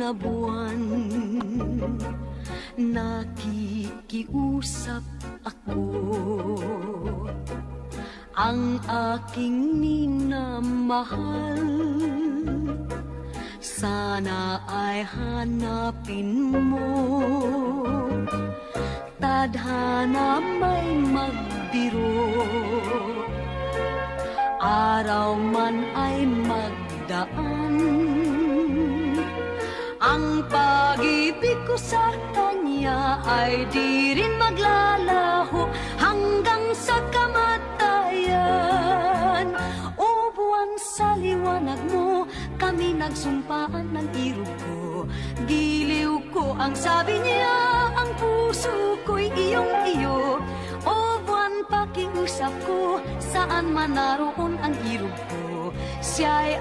na buwan, nakikiusap ako. Ang aking minamahal, sana ay hanapin mo. Tadhana may magbiro, araw man ay magdaan. Ang pag-ibig ko sa kanya ay di rin maglalaho hanggang sa kamatayan. O buwan, sa liwanag mo kami nagsumpaan ng irog ko. Giliw ko ang sabi niya, ang puso ko'y iyong-iyo. O buwan, pakiusap ko, saan man naroon ang irog ko, siya'y